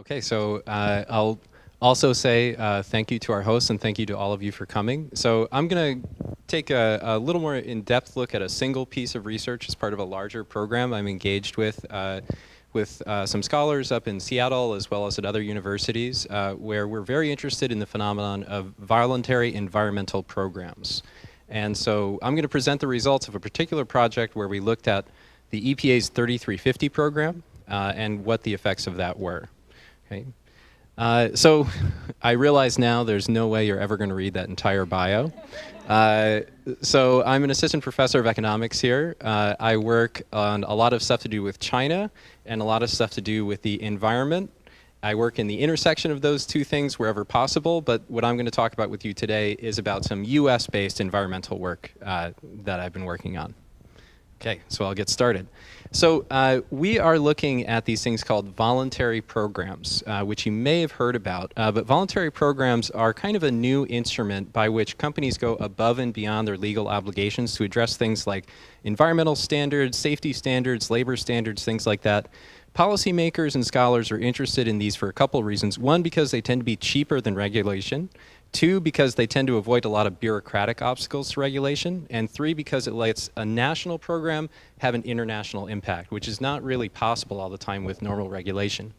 Okay, so I'll also say thank you to our hosts and thank you to all of you for coming. So I'm going to take a little more in-depth look at a single piece of research as part of a larger program I'm engaged with some scholars up in Seattle as well as at other universities where we're very interested in the phenomenon of voluntary environmental programs. And so I'm going to present the results of a particular project where we looked at the EPA's 3350 program and what the effects of that were. Okay. So I realize now there's no way you're ever going to read that entire bio. So I'm an assistant professor of economics here. I work on a lot of stuff to do with China and a lot of stuff to do with the environment. I work in the intersection of those two things wherever possible, but what I'm going to talk about with you today is about some US-based environmental work that I've been working on. Okay, so I'll get started. So we are looking at these things called voluntary programs, which you may have heard about. But voluntary programs are kind of a new instrument by which companies go above and beyond their legal obligations to address things like environmental standards, safety standards, labor standards, things like that. Policymakers and scholars are interested in these for a couple of reasons. One, because they tend to be cheaper than regulation. Two, because they tend to avoid a lot of bureaucratic obstacles to regulation. And three, because it lets a national program have an international impact, which is not really possible all the time with normal regulation.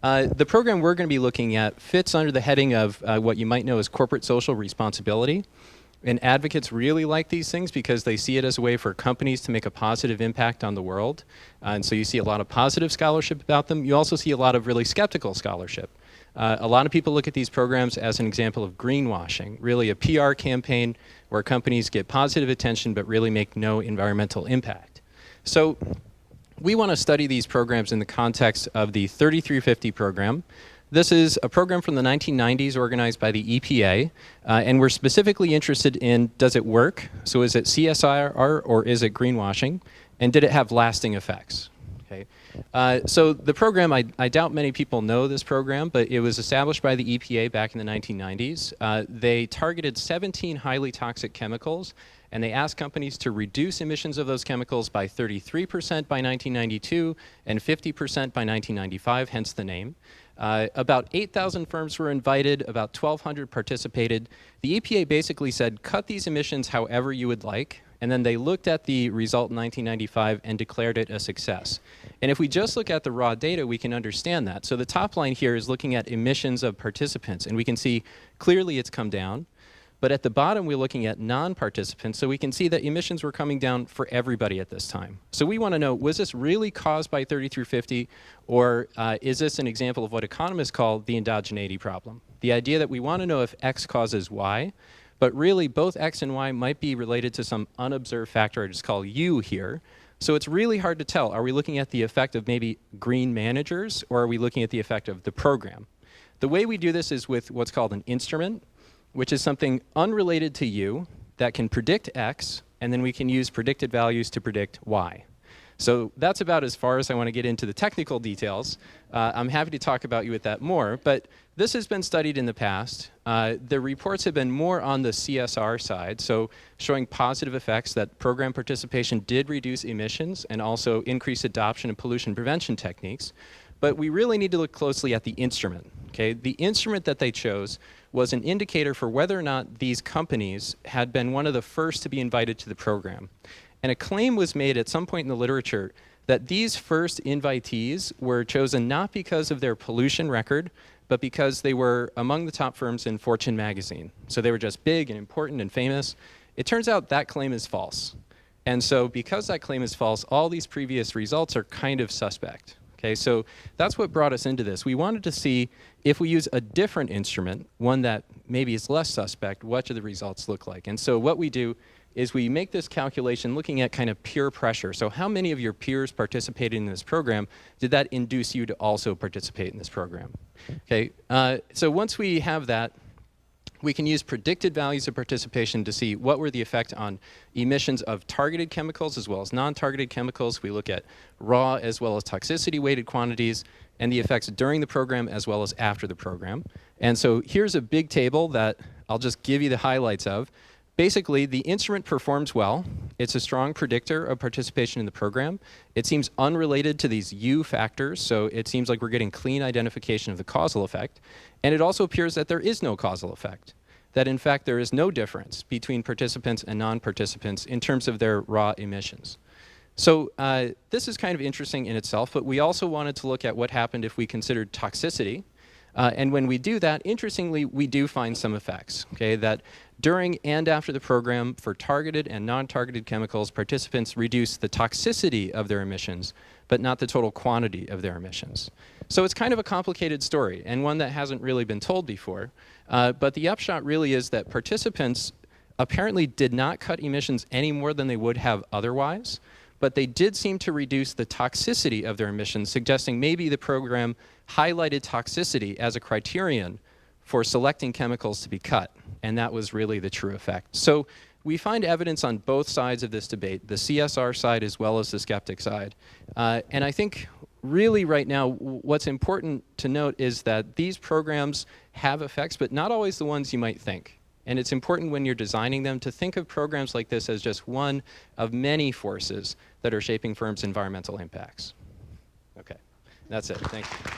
The program we're going to be looking at fits under the heading of what you might know as corporate social responsibility. And advocates really like these things because they see it as a way for companies to make a positive impact on the world. And so you see a lot of positive scholarship about them. You also see a lot of really skeptical scholarship. A lot of people look at these programs as an example of greenwashing, really a PR campaign where companies get positive attention but really make no environmental impact. So we want to study these programs in the context of the 3350 program. This is a program from the 1990s organized by the EPA, and we're specifically interested in, does it work? So is it CSIR or is it greenwashing? And did it have lasting effects? Okay. So the program, I doubt many people know this program, but it was established by the EPA back in the 1990s. They targeted 17 highly toxic chemicals, and they asked companies to reduce emissions of those chemicals by 33% by 1992 and 50% by 1995, hence the name. About 8,000 firms were invited, about 1,200 participated. The EPA basically said, cut these emissions however you would like, and then they looked at the result in 1995 and declared it a success. And if we just look at the raw data, we can understand that. So the top line here is looking at emissions of participants, and we can see clearly it's come down. But at the bottom, we're looking at non-participants, so we can see that emissions were coming down for everybody at this time. So we want to know, was this really caused by 3350, or is this an example of what economists call the endogeneity problem? The idea that we want to know if X causes Y, but really both X and Y might be related to some unobserved factor I just call U here. So it's really hard to tell. Are we looking at the effect of maybe green managers, or are we looking at the effect of the program? The way we do this is with what's called an instrument, which is something unrelated to U that can predict X, and then we can use predicted values to predict Y. So that's about as far as I want to get into the technical details. I'm happy to talk about you with that more, but this has been studied in the past. The reports have been more on the CSR side, so showing positive effects that program participation did reduce emissions and also increase adoption of pollution prevention techniques. But we really need to look closely at the instrument. Okay? The instrument that they chose was an indicator for whether or not these companies had been one of the first to be invited to the program. And a claim was made at some point in the literature that these first invitees were chosen not because of their pollution record, but because they were among the top firms in Fortune magazine. So they were just big and important and famous. It turns out that claim is false. And so because that claim is false, all these previous results are kind of suspect. Okay, so that's what brought us into this. We wanted to see if we use a different instrument, one that maybe is less suspect, what do the results look like? And so what we do is we make this calculation looking at kind of peer pressure. So how many of your peers participated in this program? Did that induce you to also participate in this program? Okay, so once we have that, we can use predicted values of participation to see what were the effect on emissions of targeted chemicals as well as non-targeted chemicals. We look at raw as well as toxicity weighted quantities and the effects during the program as well as after the program. And so here's a big table that I'll just give you the highlights of. Basically, the instrument performs well. It's a strong predictor of participation in the program. It seems unrelated to these U factors, so it seems like we're getting clean identification of the causal effect. And it also appears that there is no causal effect, that in fact there is no difference between participants and non-participants in terms of their raw emissions. So this is kind of interesting in itself, but we also wanted to look at what happened if we considered toxicity. And when we do that, interestingly, we do find some effects, okay, that during and after the program, for targeted and non-targeted chemicals, participants reduce the toxicity of their emissions, but not the total quantity of their emissions. So it's kind of a complicated story, and one that hasn't really been told before. But the upshot really is that participants apparently did not cut emissions any more than they would have otherwise, but they did seem to reduce the toxicity of their emissions, suggesting maybe the program highlighted toxicity as a criterion for selecting chemicals to be cut, and that was really the true effect. So we find evidence on both sides of this debate, the CSR side as well as the skeptic side. And I think really right now what's important to note is that these programs have effects, but not always the ones you might think. And it's important when you're designing them to think of programs like this as just one of many forces that are shaping firms' environmental impacts. Okay, that's it. Thank you.